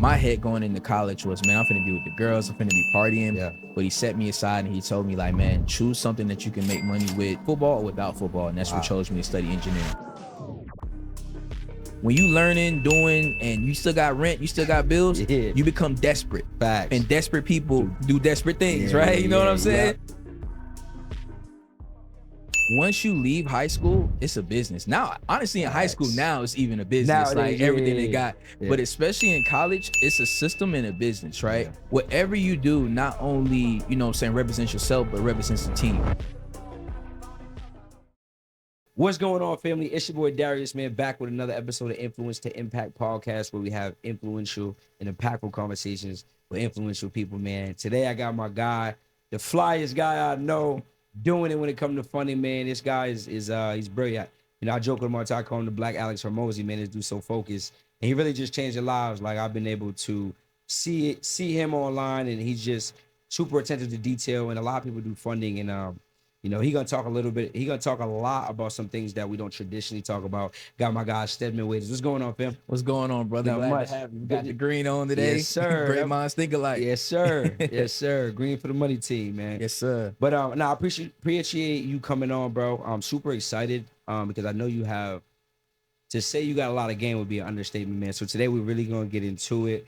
my head going into college was, man, I'm finna be with the girls, I'm finna be partying. Yeah. But he set me aside and he told me, like, man, choose something that you can make money with, football or without football. And that's what chose me to study engineering. When you learning, doing, and you still got rent, you still got bills, you become desperate. Facts. And desperate people do desperate things, right? You know what I'm saying? Once you leave high school, it's a business. Now, honestly, in high school now, it's even a business. Nowadays, like everything they got. But especially in college, it's a system and a business, right? Whatever you do, not only, you know what I'm saying, represents yourself, but represents the team. What's going on, family? It's your boy Darius, man, back with another episode of Influence to Impact podcast, where we have influential and impactful conversations with influential people, man. Today, I got my guy, the flyest guy I know, doing it when it comes to funding, man. This guy is he's brilliant. You know, I joke with him all the time, I call him the Black Alex Hormozy, man. This dude's so focused, and he really just changed their lives. Like, I've been able to see him online, and he's just super attentive to detail. And a lot of people do funding, and you know, he's gonna talk a lot about some things that we don't traditionally talk about. Got my guy Stedman Waiters. What's going on, fam? What's going on, brother? Not Glad much. to have you. Got the green on today. Yes, sir. Great minds think alike. Yes, sir. Yes, sir. Green for the money team, man. Yes, sir. But I appreciate you coming on, bro. I'm super excited because I know you have, to say you got a lot of game would be an understatement, man. So today we're really gonna get into it.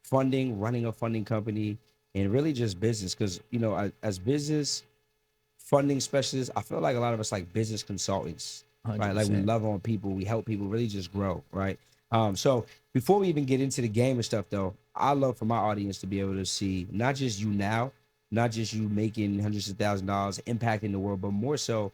Funding, running a funding company, and really just business. Because, you know, as business funding specialists, I feel like a lot of us like business consultants, 100%. right? Like, we love on people, we help people really just grow, right? So before we even get into the game and stuff, though, I love for my audience to be able to see not just you now, not just you making hundreds of thousands of dollars, impacting the world, but more so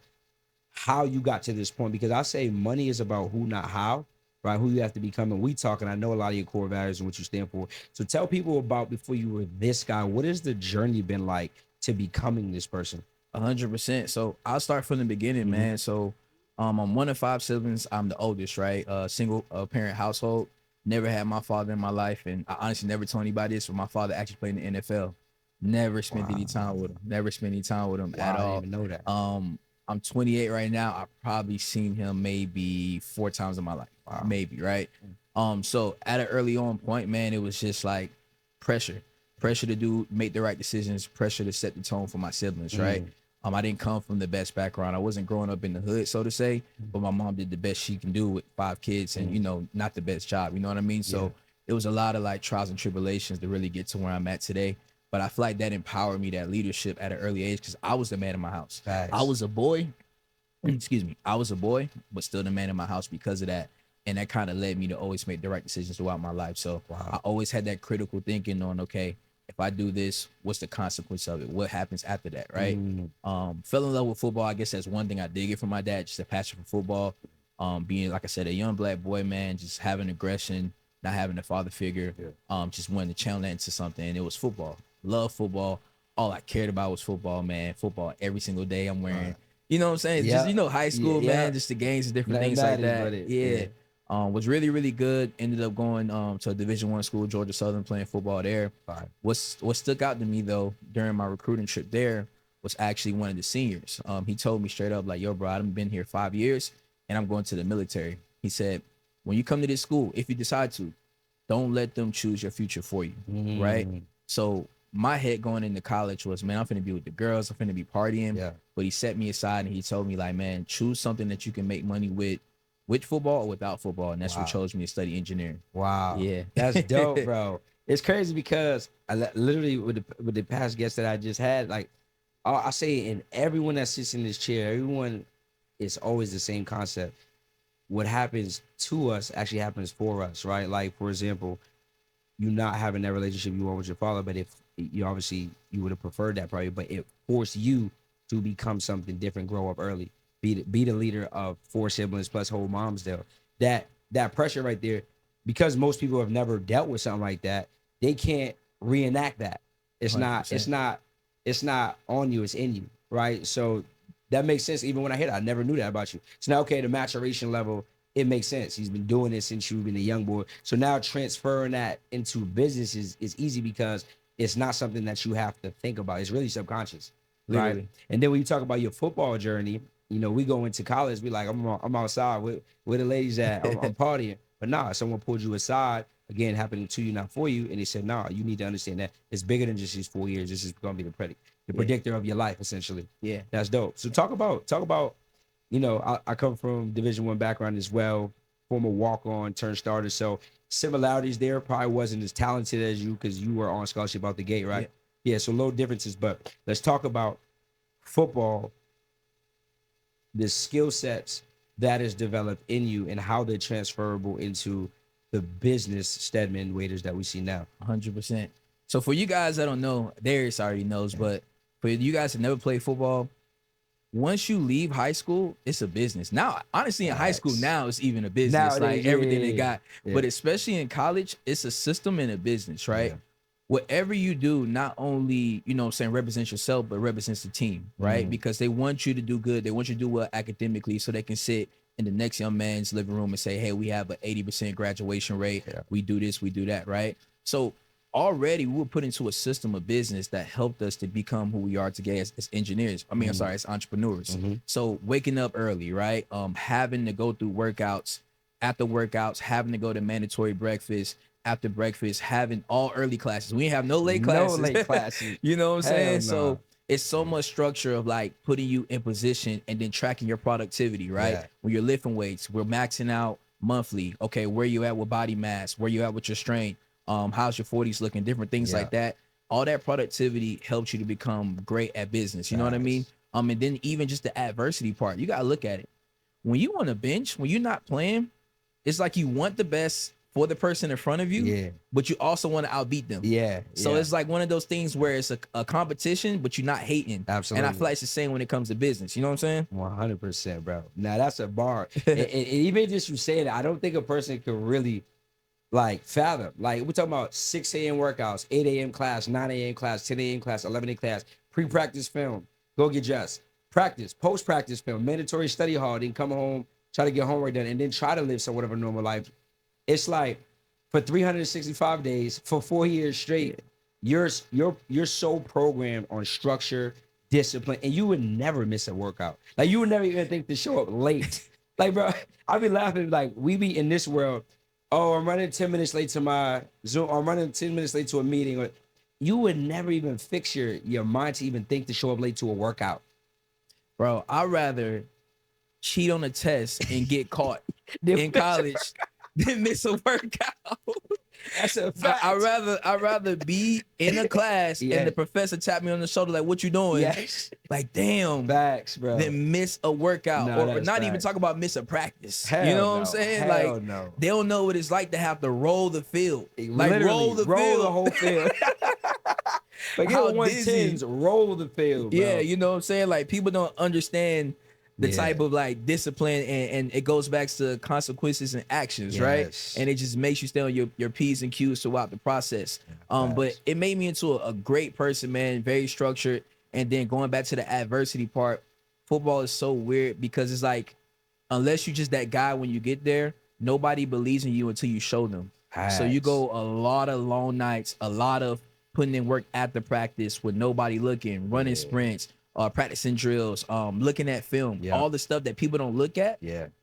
how you got to this point. Because I say money is about who, not how, right? Who you have to become. And we talk, and I know a lot of your core values and what you stand for. So tell people about, before you were this guy, what has the journey been like to becoming this person? 100%. So I'll start from the beginning, man. So I'm one of 5 siblings. I'm the oldest, right? Single parent household. Never had my father in my life, and I honestly never told anybody this, but my father actually played in the NFL. Never spent any time with him. Never spent any time with him at all. I didn't even know that. I'm 28 right now. I've probably seen him maybe 4 times in my life. Maybe, right? So at an early on point, man, it was just like pressure to make the right decisions, pressure to set the tone for my siblings, right? I didn't come from the best background. I wasn't growing up in the hood, so to say, but my mom did the best she can do with 5 kids and, you know, not the best job, you know what I mean? So it was a lot of like trials and tribulations to really get to where I'm at today. But I feel like that empowered me, that leadership at an early age, because I was the man in my house. I was a boy, I was a boy, but still the man in my house because of that. And that kind of led me to always make the right decisions throughout my life. So I always had that critical thinking on, okay, if I do this, what's the consequence of it? What happens after that, right? Fell in love with football. I guess that's one thing I did get from my dad, just a passion for football. Being, like I said, a young black boy, man, just having aggression, not having a father figure, just wanting to channel that into something. And it was football. Love football. All I cared about was football, man. Football every single day I'm wearing. You know what I'm saying? Just, you know, high school, man, just the games and different things like that. Was really, really good. Ended up going to a Division I school, Georgia Southern, playing football there. What stuck out to me, though, during my recruiting trip there was actually one of the seniors. He told me straight up, like, yo, bro, I've been here 5 years, and I'm going to the military. He said, when you come to this school, if you decide to, don't let them choose your future for you, right? So my head going into college was, man, I'm finna be with the girls, I'm finna be partying. But he set me aside and he told me, like, man, choose something that you can make money with football or without football. And that's what chose me to study engineering. Yeah. That's dope, bro. It's crazy because I literally, with the past guests that I just had, like, I say, and everyone that sits in this chair, everyone, is always the same concept. What happens to us actually happens for us, right? Like, for example, you not having that relationship you want with your father, but if you obviously, you would have preferred that probably, but it forced you to become something different, grow up early, be the leader of 4 siblings plus whole moms there. That pressure right there, because most people have never dealt with something like that, they can't reenact that. It's 100%. It's not on you, it's in you, right? So that makes sense. Even when I hear that, I never knew that about you. So now, okay, the maturation level, it makes sense. He's been doing this since you've been a young boy. So now transferring that into business is easy because it's not something that you have to think about. It's really subconscious, right? And then when you talk about your football journey, you know, we go into college, we like, I'm outside, where the ladies at? I'm partying. But nah, someone pulled you aside again, happening to you, not for you. And they said, nah, you need to understand that it's bigger than just these 4 years. This is going to be the predictor of your life, essentially. Yeah. That's dope. So talk about, you know, I come from Division I background as well, former walk-on turned starter. So similarities there. Probably wasn't as talented as you because you were on scholarship out the gate, right? Yeah, so low differences. But let's talk about football, the skill sets that is developed in you and how they're transferable into the business Stedman Waiters that we see now. 100%. So for you guys that don't know, Darius already knows, but for you guys that never played football, once you leave high school, it's a business. Now, honestly, in high school now, it's even a business, like everything they got. But especially in college, it's a system and a business, right? Whatever you do, not only, you know what I'm saying, represents yourself, but represents the team, right? Because they want you to do good. They want you to do well academically so they can sit in the next young man's living room and say, hey, we have an 80% graduation rate. We do this, we do that, right? So already we were put into a system of business that helped us to become who we are today as engineers. I mean, I'm sorry, as entrepreneurs. So waking up early, right? Having to go through workouts, after workouts, having to go to mandatory breakfast, after breakfast, having all early classes. We have no late classes. No late classes. You know what I'm saying? No. So it's so much structure of like putting you in position and then tracking your productivity, right? When you're lifting weights, we're maxing out monthly. Okay, where you at with body mass? Where you at with your strength? How's your 40s looking? Different things like that. All that productivity helps you to become great at business. You know what I mean? And then even just the adversity part, you gotta look at it. When you on a bench, when you're not playing, it's like you want the best for the person in front of you, but you also want to outbeat them. So it's like one of those things where it's a competition, but you're not hating. Absolutely. And I feel like it's the same when it comes to business. You know what I'm saying? 100%, bro. Now that's a bar. and even just you saying that, I don't think a person could really like fathom. Like we're talking about 6 a.m. workouts, 8 a.m. class, 9 a.m. class, 10 a.m. class, 11 a.m. class, pre-practice film, go get dressed, practice, post-practice film, mandatory study hall, then come home, try to get homework done, and then try to live somewhat of a normal life. It's like for 365 days, for 4 years straight, you're so programmed on structure, discipline, and you would never miss a workout. Like you would never even think to show up late. Like, bro, I be laughing like we be in this world. Oh, I'm running 10 minutes late to my Zoom. Or I'm running 10 minutes late to a meeting. Or you would never even fix your mind to even think to show up late to a workout. Bro, I'd rather cheat on a test and get caught in college than miss a workout. That's a fact. I'd rather be in a class and the professor tap me on the shoulder like, "What you doing?" Like, damn, facts, bro. Then miss a workout or not even talk about miss a practice. You know what I'm saying? Like, they don't know what it's like to have to roll the field. Like, roll the whole field. Like, how 110s roll the field, bro. Yeah, you know what I'm saying? Like, people don't understand the type of like discipline and it goes back to consequences and actions, right? And it just makes you stay on your P's and Q's throughout the process. But it made me into a great person, man, very structured. And then going back to the adversity part, football is so weird because it's like, unless you're just that guy when you get there, nobody believes in you until you show them. So you go a lot of long nights, a lot of putting in work after practice with nobody looking, running sprints, practicing drills, looking at film, all the stuff that people don't look at.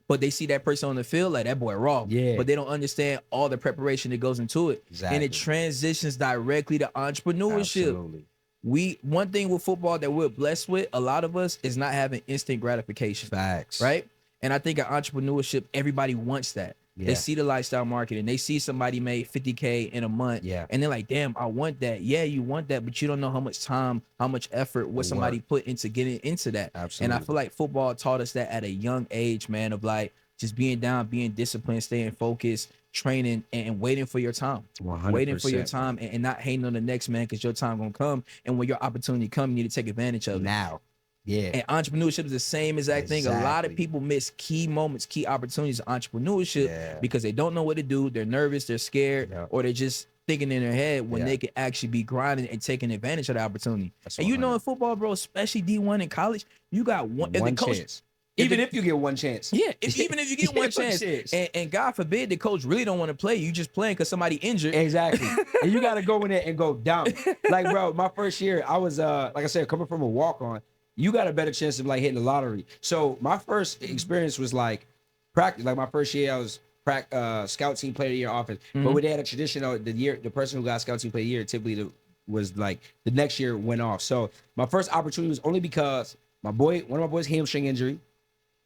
But they see that person on the field, like that boy raw. But they don't understand all the preparation that goes into it. And it transitions directly to entrepreneurship. One thing with football that we're blessed with, a lot of us, is not having instant gratification. Facts. Right? And I think in entrepreneurship, everybody wants that. They see the lifestyle market and they see somebody made 50K in a month. And they're like, damn, I want that. Yeah, you want that, but you don't know how much time, how much effort, what somebody put into getting into that. And I feel like football taught us that at a young age, man, of like just being down, being disciplined, staying focused, training, and waiting for your time. 100%. Waiting for your time and not hating on the next man because your time gonna come. And when your opportunity comes, you need to take advantage of it. Now. And entrepreneurship is the same exact thing. A lot of people miss key moments, key opportunities in entrepreneurship because they don't know what to do. They're nervous, they're scared, or they're just thinking in their head when they could actually be grinding and taking advantage of the opportunity. And you know, in football, bro, especially D1 in college, you got one chance. Even if you get one chance. Even if you get one chance. And God forbid the coach really don't want to play. You just playing because somebody injured. Exactly. And you got to go in there and go down. Like, bro, my first year, I was, like I said, coming from a walk-on. You got a better chance of like hitting the lottery. So my first experience was like practice. Like my first year, I was scout team player of the year offense. But when they had a tradition, the person who got scout team player of the year typically was like the next year went off. So my first opportunity was only because one of my boys hamstring injury,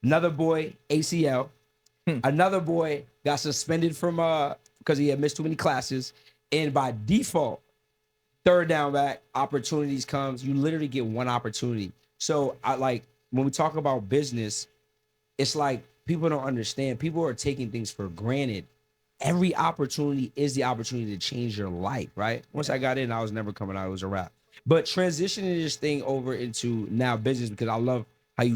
another boy ACL, another boy got suspended from because he had missed too many classes, and by default, third down back opportunities comes. You literally get one opportunity. So I like when we talk about business, it's like people don't understand. People are taking things for granted. Every opportunity is the opportunity to change your life, right? Once I got in, I was never coming out. It was a wrap. But transitioning this thing over into now business, because I love how you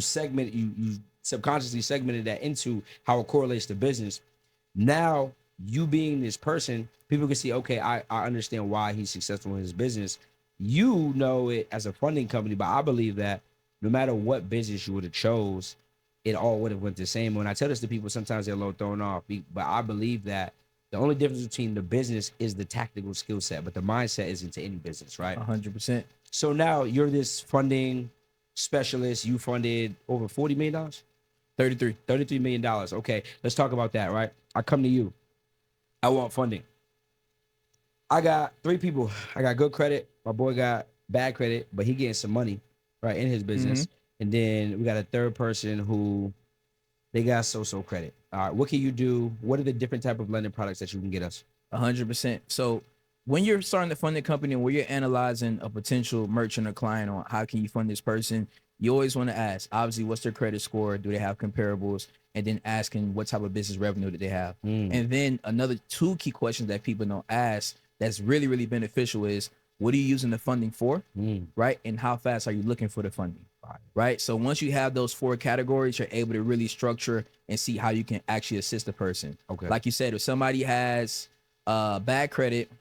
subconsciously segmented that into how it correlates to business. Now, you being this person, people can see, okay, I understand why he's successful in his business. You know it as a funding company, but I believe that no matter what business you would have chose, it all would have went the same. When I tell this to people, sometimes they're a little thrown off, but I believe that the only difference between the business is the tactical skill set, but the mindset is into any business, right? 100%. So now you're this funding specialist. You funded over $40 million? 33. $33 million. Okay, let's talk about that, right? I come to you. I want funding. I got 3 people. I got good credit. My boy got bad credit, but he getting some money, right, in his business. And then we got a third person who they got so credit. All right, what can you do? What are the different type of lending products that you can get us? 100%. So when you're starting to fund a company and where you're analyzing a potential merchant or client on how can you fund this person, you always want to ask, obviously, what's their credit score? Do they have comparables? And then asking what type of business revenue that they have. And then another 2 key questions that people don't ask that's really, really beneficial is, what are you using the funding for, right? And how fast are you looking for the funding, right? So once you have those 4 categories, you're able to really structure and see how you can actually assist the person. Okay. Like you said, if somebody has bad credit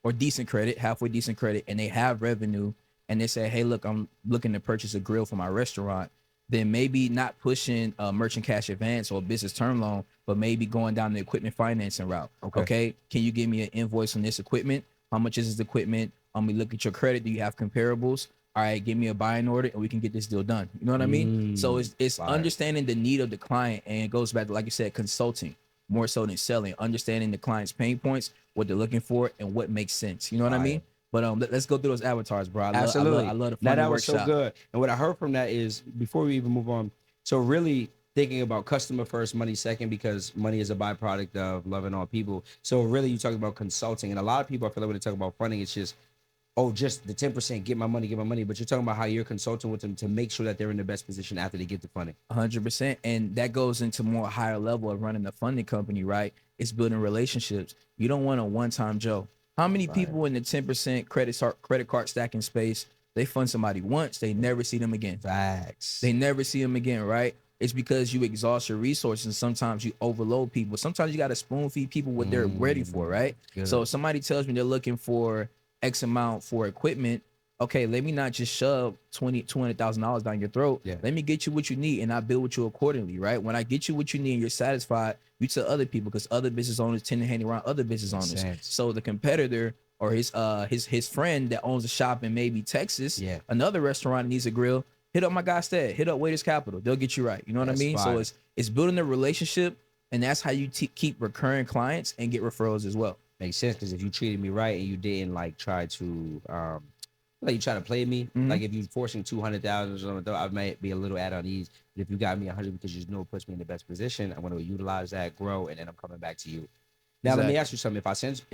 or decent credit, halfway decent credit, and they have revenue, and they say, hey, look, I'm looking to purchase a grill for my restaurant, then maybe not pushing a merchant cash advance or a business term loan, but maybe going down the equipment financing route. Okay. Can you give me an invoice on this equipment? How much is this equipment? We look at your credit. Do you have comparables? All right, give me a buying order and we can get this deal done. You know what I mean? So it's understanding the need of the client, and it goes back to, like you said, consulting more so than selling, understanding the client's pain points, what they're looking for, and what makes sense. You know what I mean? But let's go through those avatars, bro. Absolutely. I love the now funding that was workshop. so good. And what I heard from that is, before we even move on, so really thinking about customer first, money second, because money is a byproduct of loving all people. So really, you talk about consulting, and a lot of people, I feel like when they talk about funding, it's just, oh, just the 10%, get my money. But you're talking about how you're consulting with them to make sure that they're in the best position after they get the funding. 100%. And that goes into more higher level of running a funding company, right? It's building relationships. You don't want a one-time Joe. How many people in the 10% credit card stacking space, they fund somebody once, they never see them again? Facts. They never see them again, right? It's because you exhaust your resources, and sometimes you overload people. Sometimes you got to spoon feed people what they're ready for, right? Good. So if somebody tells me they're looking for X amount for equipment, okay, let me not just shove $200,000 down your throat. Yeah. Let me get you what you need, and I build with you accordingly, right? When I get you what you need and you're satisfied, you tell other people, because other business owners tend to hang around other business owners. Sense. So the competitor or his friend that owns a shop in maybe Texas, another restaurant needs a grill, hit up my guy Stead, hit up Waiters Capital. They'll get you right. You know what I mean? Fire. So it's building a relationship, and that's how you keep recurring clients and get referrals as well. Makes sense, because if you treated me right and you didn't like try to like you try to play me, like if you forcing 200,000 or something, I might be a little at unease. But if you got me 100 because you know it puts me in the best position, I want to utilize that, grow, and then I'm coming back to you. Now let me ask you something. If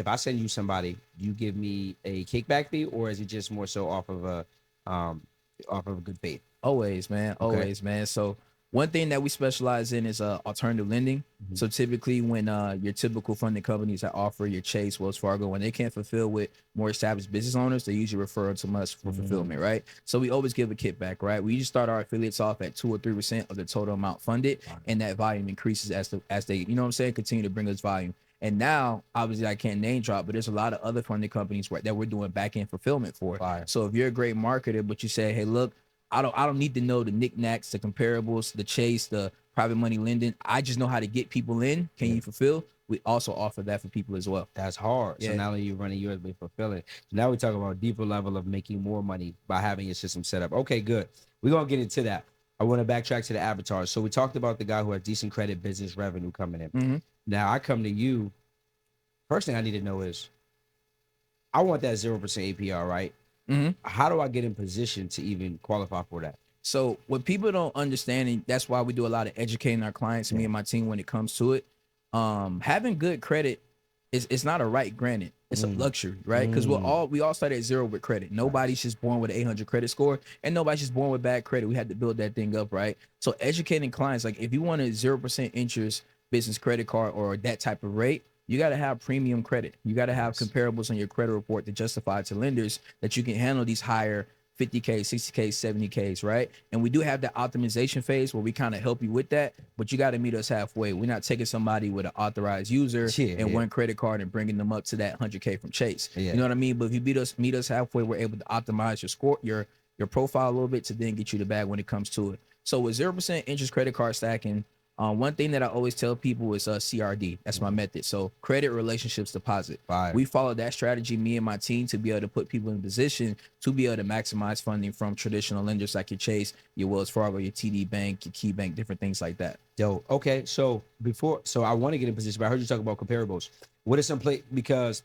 I send you somebody, do you give me a kickback fee, or is it just more so off of a good faith? Always, man. Always, man. So one thing that we specialize in is alternative lending. So typically when your typical funding companies that offer your Chase, Wells Fargo, when they can't fulfill with more established business owners, they usually refer to us for fulfillment, right? So we always give a kickback, right? We usually start our affiliates off at 2 or 3% of the total amount funded, and that volume increases as they, you know what I'm saying, continue to bring us volume. And now, obviously, I can't name drop, but there's a lot of other funding companies that we're doing back-end fulfillment for. So if you're a great marketer, but you say, hey, look, I don't need to know the knickknacks, the comparables, the Chase, the private money lending. I just know how to get people in. Can you fulfill? We also offer that for people as well. That's hard. So not only you're running yours, but fulfilling. So now we talk about a deeper level of making more money by having your system set up. Okay, good. We're going to get into that. I want to backtrack to the avatars. So we talked about the guy who has decent credit, business revenue coming in. Now I come to you. First thing I need to know is I want that 0% APR, right? Mm-hmm. How do I get in position to even qualify for that? So what people don't understand, and that's why we do a lot of educating our clients, me and my team, when it comes to it. Having good credit is it's not a right, granted. It's a luxury, right? Because we all start at zero with credit. Nobody's just born with an 800 credit score, and nobody's just born with bad credit. We had to build that thing up, right? So educating clients, like if you want a 0% interest business credit card or that type of rate, you got to have premium credit. You got to have comparables on your credit report to justify to lenders that you can handle these higher 50K, 60K, 70Ks, right? And we do have the optimization phase where we kind of help you with that, but you got to meet us halfway. We're not taking somebody with an authorized user and one credit card and bringing them up to that 100K from Chase. You know what I mean? But if you meet us halfway, we're able to optimize your score, your profile a little bit to then get you the bag when it comes to it. So with 0% interest credit card stacking, one thing that I always tell people is CRD. That's my method. So credit relationships deposit. We follow that strategy, me and my team, to be able to put people in position to be able to maximize funding from traditional lenders like your Chase, your Wells Fargo, your TD Bank, your Key Bank, different things like that. Yo, okay. So I want to get in position, but I heard you talk about comparables. What are some because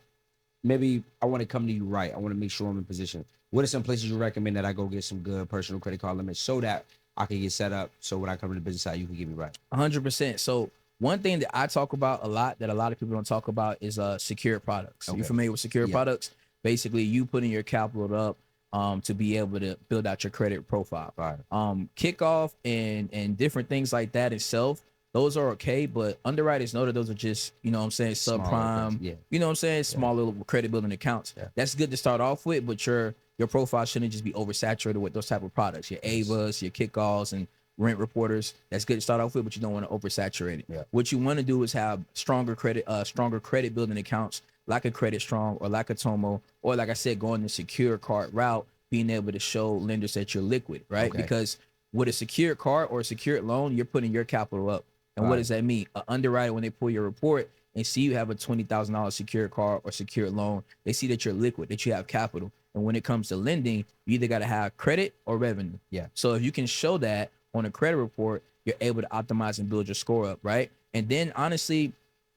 maybe I want to come to you right. I want to make sure I'm in position. What are some places you recommend that I go get some good personal credit card limits so that I can get set up so when I come to the business side, you can get me right? 100%. So one thing that I talk about a lot that a lot of people don't talk about is secured products. You familiar with secured products? Basically, you putting your capital up to be able to build out your credit profile. Kickoff and different things like that itself, those are okay, but underwriters know that those are just, you know what I'm saying, subprime, you know what I'm saying, small little credit building accounts. That's good to start off with, but your profile shouldn't just be oversaturated with those type of products. Your Avas, your Kickoffs, and Rent Reporters. That's good to start off with, but you don't want to oversaturate it. What you want to do is have stronger credit building accounts, like a Credit Strong or like a Tomo, or like I said, going the secure card route, being able to show lenders that you're liquid, right? Because with a secured card or a secured loan, you're putting your capital up. And what does that mean? An underwriter, when they pull your report and see you have a $20,000 secured card or secured loan, they see that you're liquid, that you have capital. And when it comes to lending, you either got to have credit or revenue. So if you can show that on a credit report, you're able to optimize and build your score up, right? And then honestly,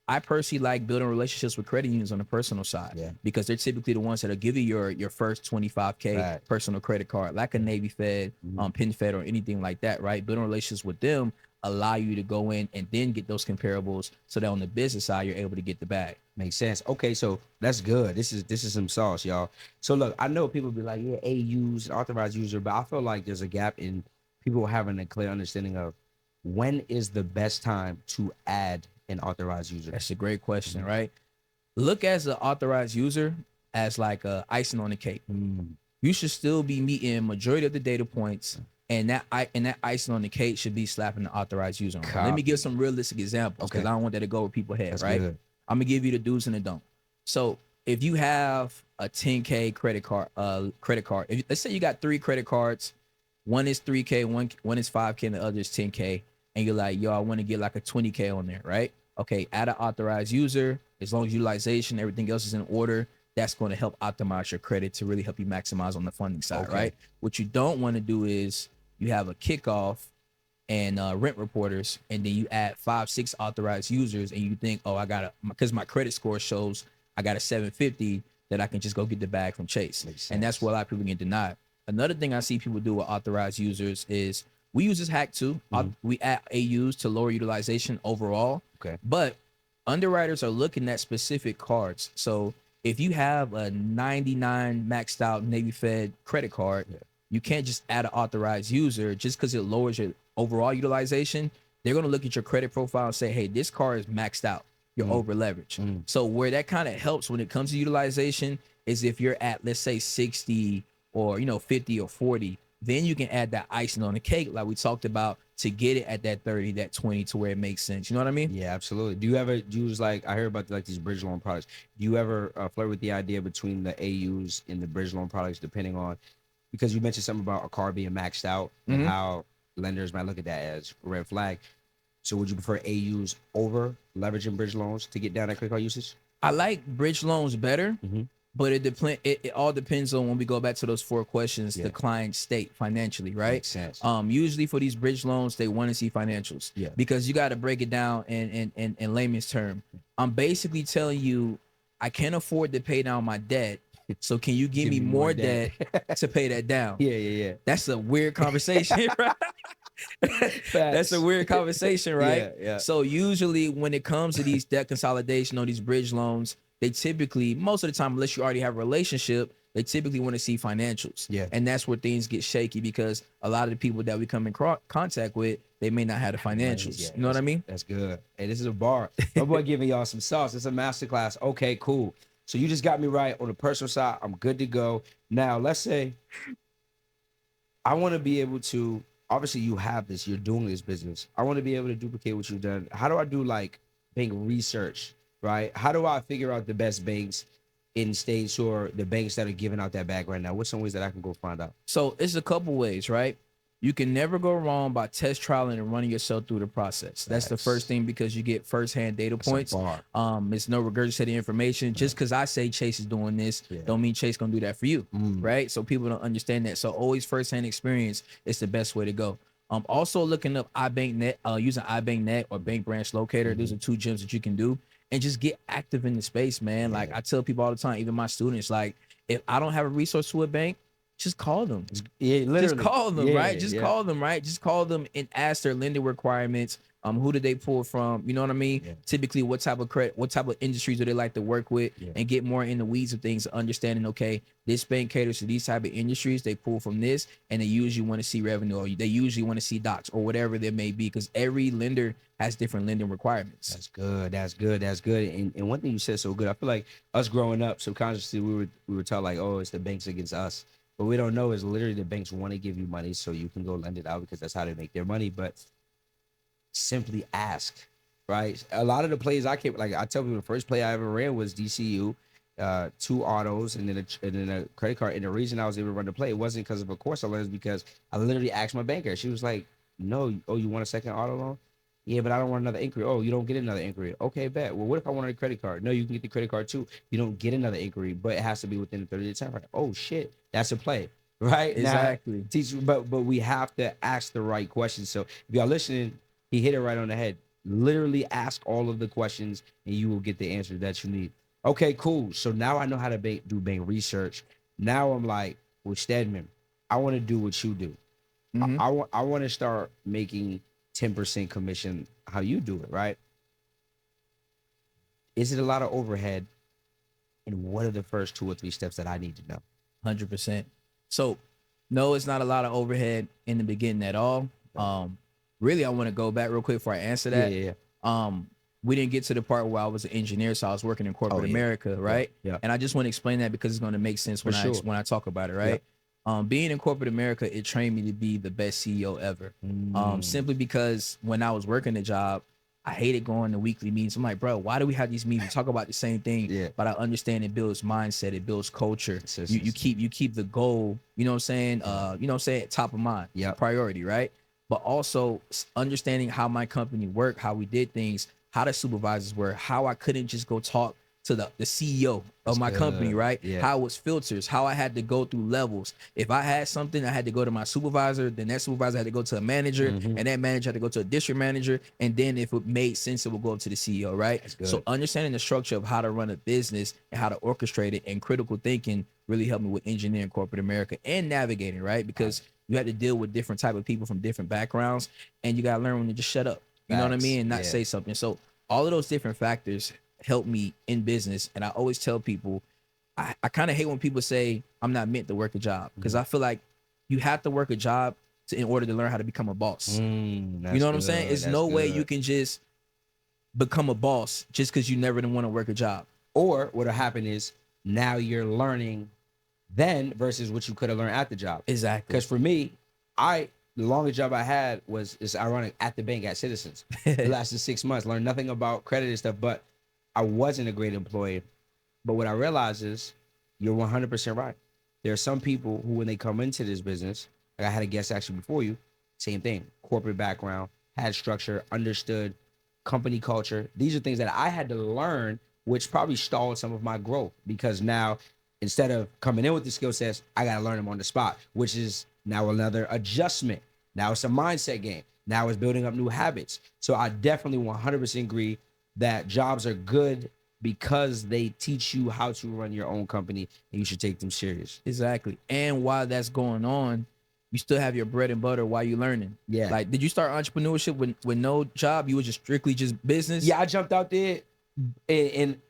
I personally like building relationships with credit unions on the personal side because they're typically the ones that'll give you your first 25K personal credit card, like a Navy Fed, Penn Fed, or anything like that, right? Building relationships with them allow you to go in and then get those comparables so that on the business side, you're able to get the bag. Makes sense. Okay, so that's good. This is some sauce, y'all. So look, I know people be like, yeah, AUs, authorized user, but I feel like there's a gap in people having a clear understanding of when is the best time to add an authorized user. That's a great question, right? Look as an authorized user as like a icing on the cake. You should still be meeting majority of the data points, and that icing on the cake should be slapping the authorized user on. Let me give some realistic examples because I don't want that to go over people's head, right? Good. I'm gonna give you the do's and the don't. So if you have a 10K credit card, let's say you got 3 credit cards, one is 3K, one is 5K, and the other is 10K, and you're like, yo, I want to get like a 20K on there, right? Okay, add an authorized user. As long as utilization, everything else is in order, that's going to help optimize your credit to really help you maximize on the funding side, right? What you don't want to do is you have a Kickoff and Rent Reporters, and then you add 5-6 authorized users, and you think, oh, because my credit score shows I got a 750, that I can just go get the bag from Chase. And that's where a lot of people get denied. Another thing I see people do with authorized users is we use this hack too. We add AUs to lower utilization overall. But underwriters are looking at specific cards. So if you have a 99 maxed out Navy Fed credit card, you can't just add an authorized user just because it lowers your overall utilization. They're going to look at your credit profile and say, hey, this card is maxed out. You're over leveraged. So where that kind of helps when it comes to utilization is if you're at, let's say 60 or 50 or 40, then you can add that icing on the cake like we talked about to get it at that 30, that 20 to where it makes sense. You know what I mean? Yeah, absolutely. Do you ever use I hear about these bridge loan products. Do you ever flirt with the idea between the AUs and the bridge loan products depending on, because you mentioned something about a car being maxed out and how lenders might look at that as a red flag. So would you prefer AUs over leveraging bridge loans to get down that credit card usage? I like bridge loans better. But it all depends on when we go back to those four questions, Yeah. the client state financially, right? Makes sense. Usually for these bridge loans, they want to see financials. Yeah. Because you got to break it down in layman's term. I'm basically telling you, I can't afford to pay down my debt. So can you give me more debt to pay that down? Yeah. That's a weird conversation, right? That's a weird conversation, right? Yeah. So usually when it comes to these debt consolidation or these bridge loans, they typically, most of the time, unless you already have a relationship, they typically want to see financials. Yeah. And that's where things get shaky because a lot of the people that we come in contact with, they may not have the financials. Yeah, you know what I mean? That's good. Hey, this is a bar. My boy giving y'all some sauce. It's a masterclass. Okay, cool. So you just got me right on the personal side. I'm good to go. Now, let's say I want to be able to, obviously you have this, you're doing this business. I want to be able to duplicate what you've done. How do I do like bank research, right? How do I figure out the best banks in states or the banks that are giving out that bag right now? What's some ways that I can go find out? So it's a couple ways, right? You can never go wrong by test trialing and running yourself through the process. That's the first thing because you get firsthand data points. It's no regurgitated information. Just because I say Chase is doing this, don't mean Chase gonna do that for you, right? So people don't understand that. So always firsthand experience is the best way to go. Also looking up iBankNet, using iBankNet or Bank Branch Locator. Those are two gems that you can do, and just get active in the space, man. Like I tell people all the time, even my students, like if I don't have a resource to a bank, just call them. Yeah, literally. Just call them, right? Just call them, right? Just call them and ask their lending requirements. Who did they pull from? You know what I mean? Typically, what type of credit, what type of industries do they like to work with, and get more in the weeds of things, understanding, okay, this bank caters to these type of industries. They pull from this, and they usually want to see revenue, or they usually want to see docs, or whatever there may be, because every lender has different lending requirements. That's good. That's good. That's good. And one thing you said so good. I feel like us growing up, subconsciously, we were taught like, oh, it's the banks against us. But we don't know is literally the banks want to give you money so you can go lend it out because that's how they make their money. But simply ask, right? A lot of the plays I tell people the first play I ever ran was DCU, 2 autos and then a credit card. And the reason I was able to run the play, it wasn't because of a course I learned, because I literally asked my banker. She was like, no, oh, you want a second auto loan? Yeah, but I don't want another inquiry. Oh, you don't get another inquiry. Okay, bet. Well, what if I wanted a credit card? No, you can get the credit card too. You don't get another inquiry, but it has to be within the 30-day time frame. Oh shit, that's a play, right? Exactly. Now, but we have to ask the right questions. So if y'all listening, he hit it right on the head. Literally ask all of the questions, and you will get the answer that you need. Okay, cool. So now I know how to do bank research. Now I'm like, with Stedman, I want to do what you do. I want to start making 10% commission. How you do it, right? Is it a lot of overhead? And what are the first 2 or 3 steps that I need to know? 100%. So, no, it's not a lot of overhead in the beginning at all. Really, I want to go back real quick before I answer that. Yeah. We didn't get to the part where I was an engineer, so I was working in corporate America, right? Yeah. And I just want to explain that because it's going to make sense when I talk about it, right? Being in corporate America, it trained me to be the best CEO ever. Simply because when I was working the job, I hated going to weekly meetings. I'm like, bro, why do we have these meetings? Talk about the same thing. Yeah. But I understand it builds mindset, it builds culture. You keep the goal, you know what I'm saying? Top of mind, priority, right? But also understanding how my company worked, how we did things, how the supervisors were, how I couldn't just go talk to the CEO of my company, right? How it was filters, how I had to go through levels. If I had something, I had to go to my supervisor, then that supervisor had to go to a manager, and that manager had to go to a district manager, and then if it made sense, it would go up to the CEO, right? So understanding the structure of how to run a business and how to orchestrate it, and critical thinking really helped me with engineering corporate America and navigating, right? Because you had to deal with different type of people from different backgrounds, and you got to learn when to just shut up, you know what I mean, and not say something. So all of those different factors help me in business. And I always tell people, I kind of hate when people say I'm not meant to work a job, because I feel like you have to work a job in order to learn how to become a boss. You know what I'm saying? It's no way you can just become a boss just because you never want to work a job. Or what'll happen is now you're learning then versus what you could have learned at the job. Exactly. Because for me, the longest job I had it's ironic, at the bank at Citizens. It lasted 6 months, learned nothing about credit and stuff, but I wasn't a great employee. But what I realized is you're 100% right. There are some people who, when they come into this business, like I had a guest actually before you, same thing, corporate background, had structure, understood company culture. These are things that I had to learn, which probably stalled some of my growth, because now instead of coming in with the skill sets, I got to learn them on the spot, which is now another adjustment. Now it's a mindset game. Now it's building up new habits. So I definitely 100% agree that jobs are good because they teach you how to run your own company, and you should take them serious. Exactly. And while that's going on, you still have your bread and butter while you're learning. Yeah. Like, did you start entrepreneurship with no job? You were just strictly just business? Yeah, I jumped out there,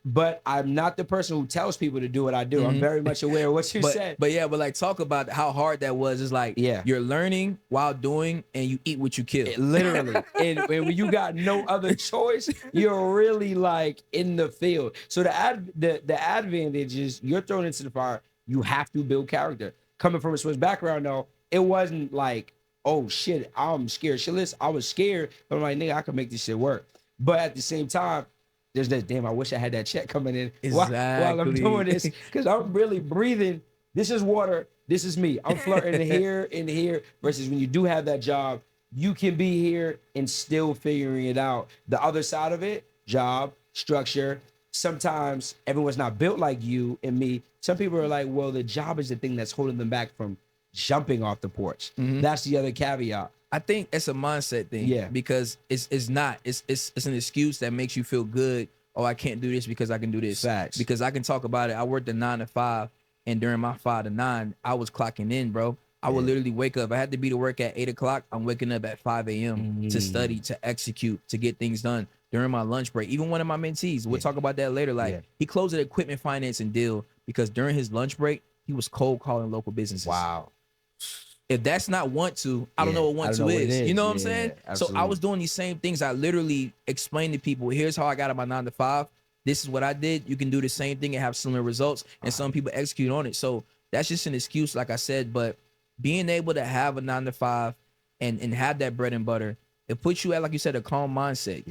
but I'm not the person who tells people to do what I do. Mm-hmm. I'm very much aware of what you said. But yeah, but like, talk about how hard that was. It's like, Yeah. you're learning while doing, and you eat what you kill. Literally. and when you got no other choice, you're really like in the field. So the advantage is you're thrown into the fire. You have to build character. Coming from a Swiss background, though, it wasn't like, oh shit, I'm scared shitless. I was scared, but I'm like, nigga, I can make this shit work. But at the same time, there's that, damn, I wish I had that check coming in while I'm doing this, because I'm really breathing. This is water. This is me. I'm flirting here and here. Versus when you do have that job, you can be here and still figuring it out. The other side of it, job, structure. Sometimes everyone's not built like you and me. Some people are like, well, the job is the thing that's holding them back from jumping off the porch. Mm-hmm. That's the other caveat. I think it's a mindset thing. Yeah. Because it's an excuse that makes you feel good. Oh, I can't do this because I can do this. Facts. Because I can talk about it. I worked a 9 to 5, and during my 5 to 9, I was clocking in, bro. I would literally wake up. I had to be to work at 8 o'clock. I'm waking up at 5 a.m. to study, to execute, to get things done during my lunch break. Even one of my mentees, we'll talk about that later. Like, he closed an equipment financing deal because during his lunch break, he was cold calling local businesses. Wow. If that's not want to, I don't know what want to is. You know what I'm saying? Absolutely. So I was doing these same things. I literally explained to people, here's how I got at my 9 to 5. This is what I did. You can do the same thing and have similar results. And some people execute on it. So that's just an excuse, like I said. But being able to have a 9 to 5 and have that bread and butter, it puts you at, like you said, a calm mind state.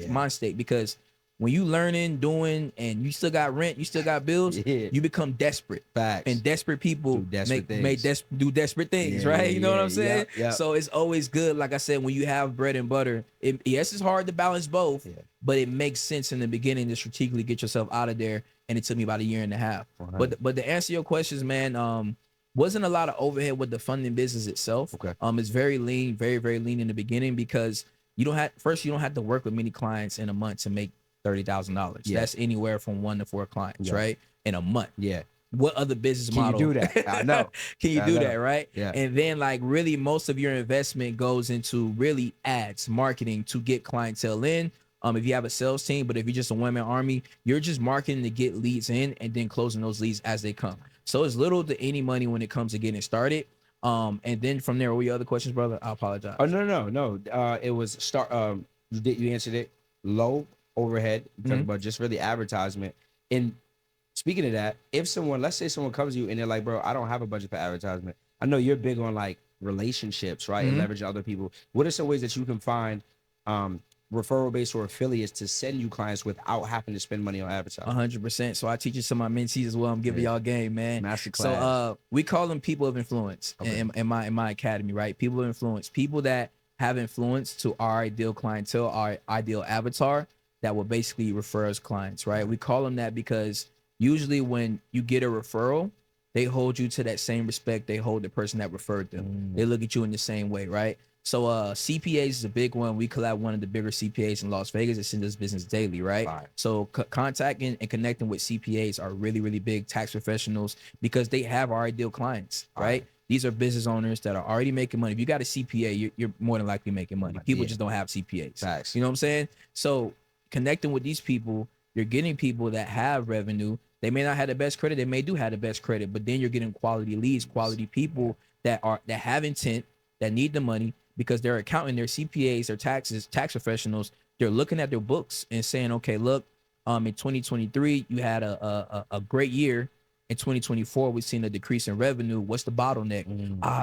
Because when you learning, doing, and you still got rent, you still got bills, you become desperate. Facts. And desperate people do desperate things, Yeah, right? You know what I'm saying? Yeah. So it's always good, like I said, when you have bread and butter. Yes, it's hard to balance both, but it makes sense in the beginning to strategically get yourself out of there. And it took me about a year and a half. But to answer your questions, man, wasn't a lot of overhead with the funding business itself. Okay. It's very lean, very, very lean in the beginning because you don't have to work with many clients in a month to make $30,000. That's anywhere from 1 to 4 clients, right? In a month. Yeah. What other business model? Can you do that? I know. Can you do that, right? Yeah. And then, like, really most of your investment goes into really ads, marketing to get clientele in. If you have a sales team, but if you're just a one-man army, you're just marketing to get leads in and then closing those leads as they come. So it's little to any money when it comes to getting started. And then from there, what were your other questions, brother? I apologize. Oh, no. It was you answered it. Low overhead. You talked about just for the advertisement. And speaking of that, if let's say someone comes to you and they're like, bro, I don't have a budget for advertisement. I know you're big on like relationships, right? And leveraging other people. What are some ways that you can find referral based or affiliates to send you clients without having to spend money on advertising? 100%. So I teach it to my mentees as well. I'm giving y'all game, man. Masterclass. So we call them people of influence in my academy, right? People of influence, people that have influence to our ideal clientele, our ideal avatar that will basically refer us clients, right? We call them that because usually when you get a referral, they hold you to that same respect they hold the person that referred them. They look at you in the same way, right? So CPAs is a big one. We collab one of the bigger CPAs in Las Vegas that send us business daily, right? So contacting and connecting with CPAs are really, really big tax professionals because they have our ideal clients, right? These are business owners that are already making money. If you got a CPA, you're more than likely making money. People just don't have CPAs. Facts. You know what I'm saying? So connecting with these people, you're getting people that have revenue. They may not have the best credit. They may do have the best credit, but then you're getting quality leads, quality people that have intent, that need the money because they're accounting, their CPAs, their taxes, tax professionals. They're looking at their books and saying, okay, look, in 2023, you had a great year. In 2024, we've seen a decrease in revenue. What's the bottleneck?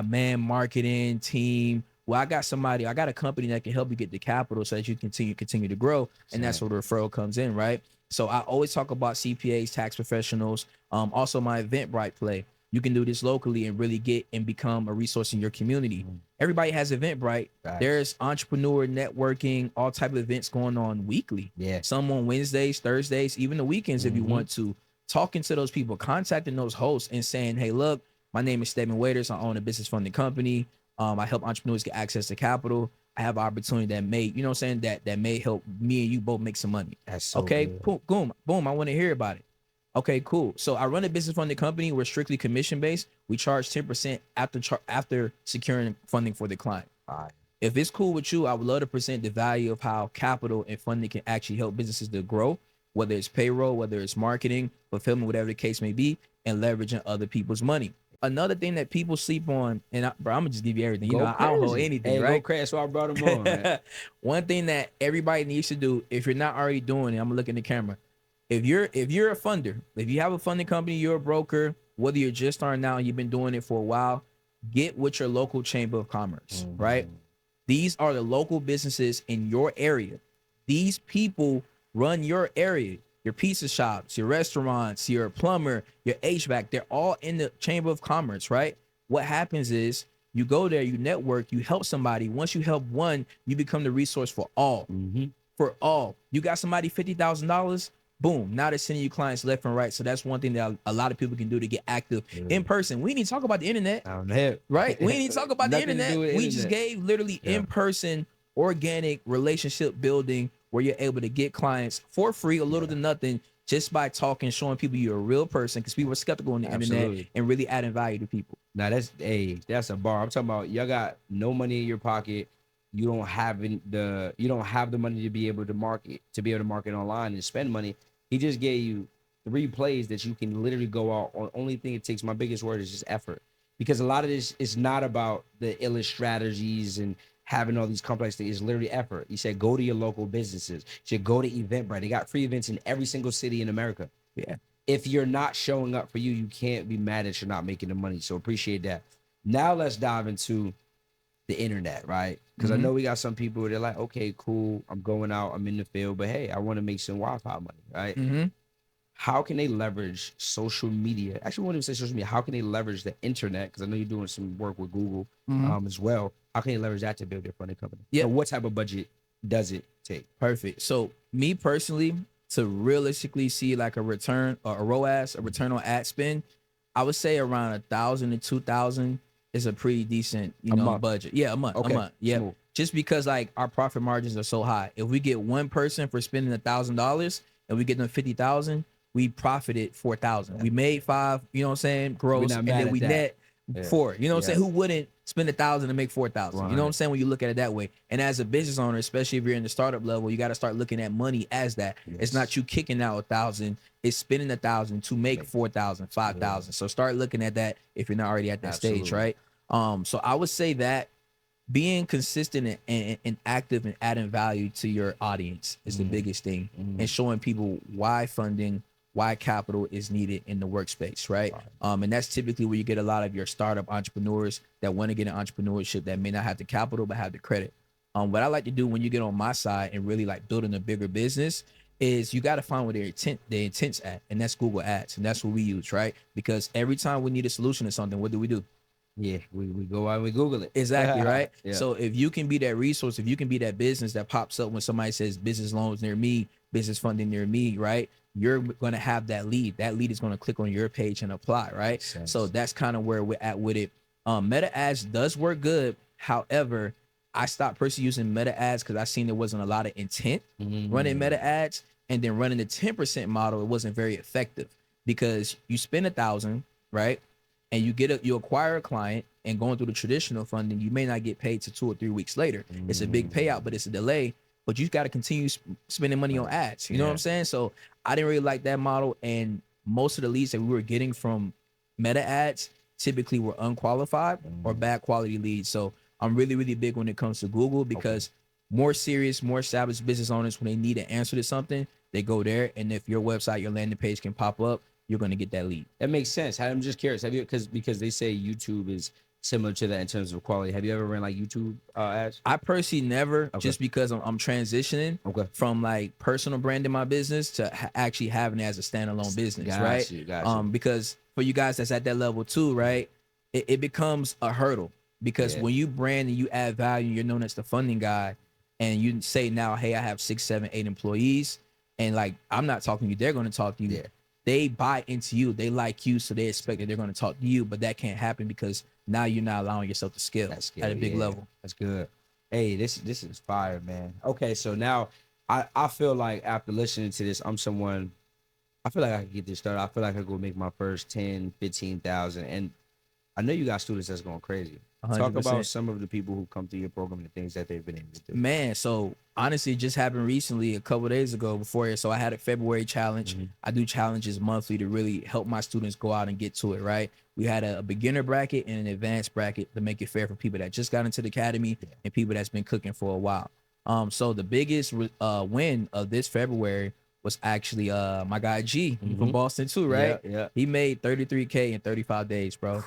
Man, marketing, team. Well, I got a company that can help you get the capital so that you continue to grow. And that's where the referral comes in, right? So I always talk about CPAs, tax professionals. Also my Eventbrite play. You can do this locally and really get and become a resource in your community. Everybody has Eventbrite. There's entrepreneur networking, all type of events going on weekly. Yeah. Some on Wednesdays, Thursdays, even the weekends if you want to talking to those people, contacting those hosts and saying, hey, look, my name is Stedman Waiters. I own a business funding company. I help entrepreneurs get access to capital. I have an opportunity that may, you know what I'm saying, that may help me and you both make some money. That's so okay, good. boom, I want to hear about it. Okay, cool. So I run a business funding company. We're strictly commission based. We charge 10% after securing funding for the client. All right. If it's cool with you, I would love to present the value of how capital and funding can actually help businesses to grow, whether it's payroll, whether it's marketing, fulfillment, whatever the case may be, and leveraging other people's money. Another thing that people sleep on, and bro, I'm gonna just give you everything. You know, I don't hold anything, hey, right? Go crazy. So I brought them on. Man. One thing that everybody needs to do, if you're not already doing it, I'm gonna look in the camera. If you're a funder, if you have a funding company, you're a broker, whether you're just starting out and you've been doing it for a while, get with your local chamber of commerce, right? These are the local businesses in your area. These people run your area. Your pizza shops, your restaurants, your plumber, your HVAC, they're all in the chamber of commerce, right? What happens is you go there, you network, you help somebody. Once you help one, you become the resource for all. For all. You got somebody $50,000, boom. Now they're sending you clients left and right. So that's one thing that a lot of people can do to get active in person. We need to talk about the internet, right? We need to talk about the internet. We just gave literally in person, organic relationship building, where you're able to get clients for free, a little to nothing, just by talking, showing people you're a real person, because people are skeptical on the internet and really adding value to people. Now that's a bar. I'm talking about y'all got no money in your pocket. You don't have the money to be able to market online and spend money. He just gave you 3 plays that you can literally go out on. Only thing it takes, my biggest word is just effort, because a lot of this is not about the illest strategies and having all these complex things. Is literally effort. He said, go to your local businesses. You should go to Eventbrite. They got free events in every single city in America. Yeah. If you're not showing up for you, you can't be mad that you're not making the money. So appreciate that. Now let's dive into the internet, right? Because I know we got some people, they're like, okay, cool, I'm going out, I'm in the field, but hey, I want to make some Wi-Fi money, right? How can they leverage social media? Actually, I won't even say social media. How can they leverage the internet? Because I know you're doing some work with Google as well. How can they leverage that to build their funding company? Yeah. So what type of budget does it take? Perfect. So me personally, to realistically see like a return or a ROAS, a return on ad spend, I would say around 1,000 to 2,000 is a pretty decent, budget. Yeah, a month. Okay. A month. Yeah. Cool. Just because like our profit margins are so high. If we get one person for spending $1,000 and we get them 50,000, we profited 4,000. We made 5, you know what I'm saying, gross, and then we net 4. You know what I'm saying? Who wouldn't spend 1,000 to make 4,000? You know what I'm saying? When you look at it that way. And as a business owner, especially if you're in the startup level, you got to start looking at money as that. It's not you kicking out 1,000. It's spending 1,000 to make 4,000, 5,000. So start looking at that if you're not already at that stage, right? So I would say that being consistent and active and adding value to your audience is the biggest thing, and showing people why funding, why capital is needed in the workspace, right? And that's typically where you get a lot of your startup entrepreneurs that want to get in entrepreneurship that may not have the capital but have the credit. What I like to do when you get on my side and really like building a bigger business is you got to find where their intent's at, and that's Google Ads, and that's what we use, right? Because every time we need a solution to something, what do? Yeah, we go out and we Google it. Exactly, right? So if you can be that resource, if you can be that business that pops up when somebody says business loans near me, business funding near me, right? You're going to have that lead. That lead is going to click on your page and apply, right? So that's kind of where we're at with it. Meta ads does work good. However, I stopped personally using meta ads because I seen there wasn't a lot of intent running meta ads, and then running the 10% model, it wasn't very effective because you spend 1,000, right? And you acquire a client, and going through the traditional funding, you may not get paid till 2 or 3 weeks later. It's a big payout, but it's a delay. But you got to continue spending money on ads. You know what I'm saying? So I didn't really like that model. And most of the leads that we were getting from meta ads typically were unqualified or bad quality leads. So I'm really, really big when it comes to Google, because more serious, more established business owners, when they need an answer to something, they go there. And if your website, your landing page can pop up, you're going to get that lead. That makes sense. I'm just curious. Have you, because they say YouTube is similar to that in terms of quality. Have you ever ran like YouTube ads? I personally never, just because I'm transitioning from like personal branding my business to actually having it as a standalone business, right? Gotcha. Because for you guys that's at that level too, right? It becomes a hurdle, because when you brand and you add value, you're known as the funding guy, and you say now, hey, I have 6, 7, 8 employees, and like I'm not talking to you, they're going to talk to you. they buy into you, they like you, so they expect that they're going to talk to you, but that can't happen because now you're not allowing yourself to scale at a big level. That's good. Hey, this is fire, man. Okay, so now I feel like after listening to this, I feel like I can get this started. I feel like I go make my first 10, 15,000. And I know you got students that's going crazy. 100%. Talk about some of the people who come through your program and the things that they've been able to do. Man, so honestly, it just happened recently, a couple of days ago before here. So I had a February challenge. I do challenges monthly to really help my students go out and get to it, right? We had a beginner bracket and an advanced bracket to make it fair for people that just got into the academy and people that's been cooking for a while. So the biggest win of this February was actually my guy G from Boston too, right? Yeah. He made $33K in 35 days, bro.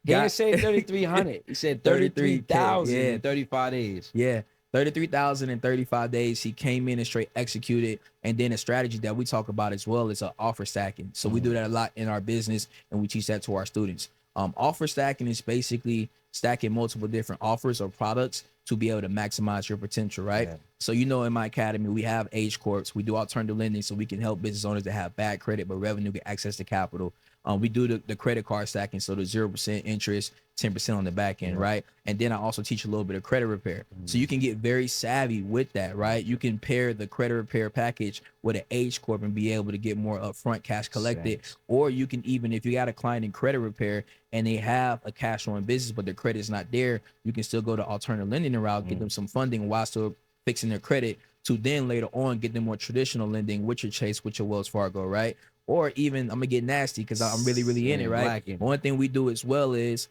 He didn't say 3,300. He said 33,000 in 35 days. Yeah. 33,000 in 35 days. He came in and straight executed. And then a strategy that we talk about as well is offer stacking. So we do that a lot in our business, and we teach that to our students. Offer stacking is basically stacking multiple different offers or products to be able to maximize your potential, right? So, you know, in my academy, we have age corps. We do alternative lending so we can help business owners that have bad credit but revenue get access to capital. We do the credit card stacking, so the 0% interest, 10% on the back end, right? And then I also teach a little bit of credit repair. So you can get very savvy with that, right? You can pair the credit repair package with an age corp and be able to get more upfront cash collected. Or you can even, if you got a client in credit repair and they have a cash flowing business, but their credit is not there, you can still go to alternative lending route, get them some funding while still fixing their credit to then later on get them more traditional lending with your Chase, with your Wells Fargo, right? Or even, I'm gonna get nasty because I'm really in it, right? One thing we do as well is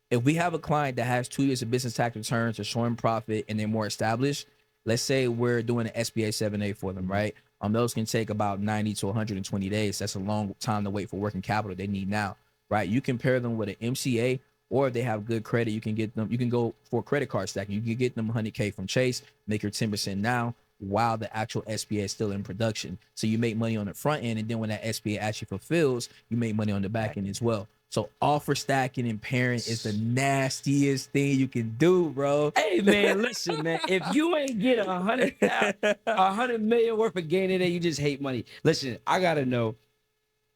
if we have a client that has 2 years of business tax returns or showing profit and they're more established, let's say we're doing an SBA 7A for them, right? Those can take about 90 to 120 days. That's a long time to wait for working capital they need now, right? You can pair them with an MCA, or if they have good credit, you can get them, you can go for credit card stacking. You can get them 100K from Chase, make your 10% now, while the actual SBA is still in production. So you make money on the front end, and then when that SBA actually fulfills, you make money on the back end as well. So offer stacking and pairing is the nastiest thing you can do, bro. Hey man, listen, man. If you ain't get 100 million worth of gain in it, you just hate money. Listen, I gotta know,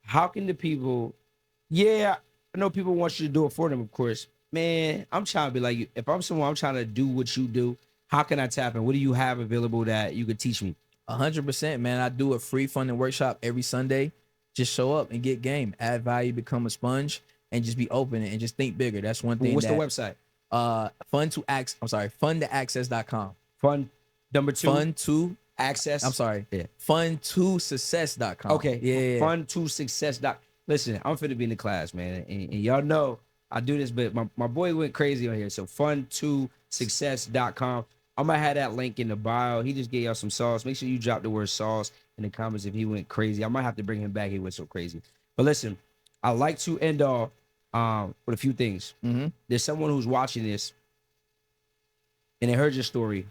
how can the people? Yeah, I know people want you to do it for them, of course. Man, I'm trying to be like you. If I'm someone, I'm trying to do what you do. How can I tap in? What do you have available that you could teach me? 100%, man. I do a free funding workshop every Sunday. Just show up and get game, add value, become a sponge, and just be open and just think bigger. That's one thing. What's the website? Fund2access.com. Fund number 2. Fund to access. I'm sorry. Yeah. Fund2success.com. Okay. Yeah. Fund2success. Listen, I'm finna be in the class, man, and y'all know I do this, but my boy went crazy on here. So fund2success.com. I'm gonna have that link in the bio. He just gave y'all some sauce. Make sure you drop the word sauce in the comments if he went crazy. I might have to bring him back. He went so crazy. But listen, I like to end off with a few things. There's someone who's watching this and they heard your story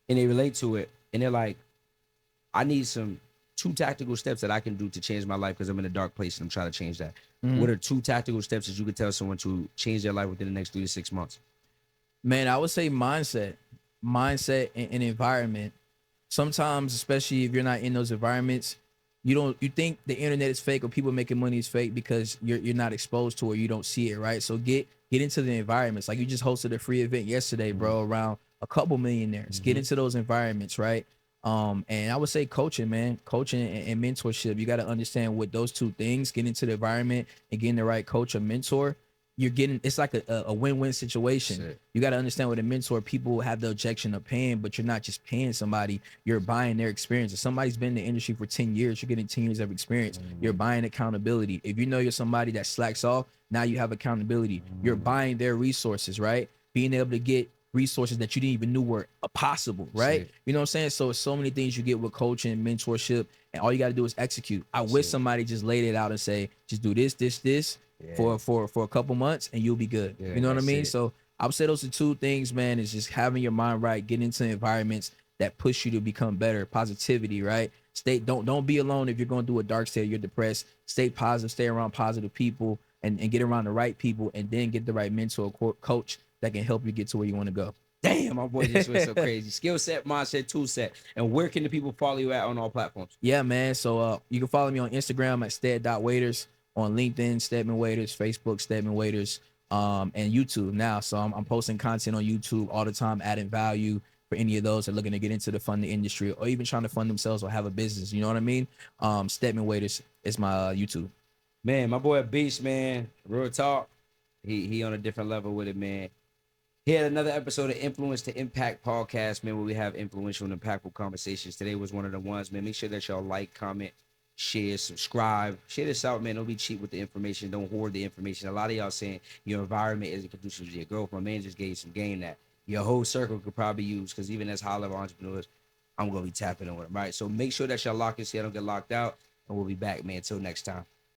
and they relate to it and they're like, I need some 2 tactical steps that I can do to change my life because I'm in a dark place and I'm trying to change that. What are 2 tactical steps that you could tell someone to change their life within the next 3 to 6 months? Man, I would say mindset and environment. Sometimes, especially if you're not in those environments, you think the internet is fake or people making money is fake because you're not exposed to it, or you don't see it, right? So get into the environments. Like you just hosted a free event yesterday, bro, around a couple millionaires. Get into those environments, right? And I would say coaching and mentorship. You got to understand what those 2 things, get into the environment and getting the right coach or mentor. It's like a win-win situation. You got to understand with a mentor, people have the objection of paying, but you're not just paying somebody, you're buying their experience. If somebody's been in the industry for 10 years, you're getting 10 years of experience. You're buying accountability. If you know you're somebody that slacks off, now you have accountability. You're buying their resources, right? Being able to get resources that you didn't even knew were possible, right? You know what I'm saying? So it's so many things you get with coaching, mentorship, and all you got to do is execute. I wish somebody just laid it out and say, just do this, for a couple months and you'll be good. You know what I mean? So I would say those are 2 things, man, is just having your mind right, getting into environments that push you to become better, positivity, right? Don't be alone if you're going through a dark state, you're depressed. Stay positive, stay around positive people and get around the right people, and then get the right mentor or coach that can help you get to where you want to go. Damn, my boy just went so crazy. Skill set, mindset, tool set. And where can the people follow you at on all platforms? Yeah, man. So you can follow me on Instagram at Sted.Waiters, on LinkedIn, Stedman Waiters, Facebook, Stedman Waiters, and YouTube now. So I'm posting content on YouTube all the time, adding value for any of those that are looking to get into the funding industry or even trying to fund themselves or have a business. You know what I mean? Stedman Waiters is my YouTube. Man, my boy Beast, man. Real talk. He on a different level with it, man. He had another episode of Influence to Impact podcast, man, where we have influential and impactful conversations. Today was one of the ones, man. Make sure that y'all like, comment, share, subscribe. Share this out, man. Don't be cheap with the information. Don't hoard the information. A lot of y'all saying your environment isn't conducive to your growth. My man just gave you some game that your whole circle could probably use, because even as high-level entrepreneurs, I'm going to be tapping on with them, right? So make sure that y'all lock in so y'all don't get locked out, and we'll be back, man. Until next time.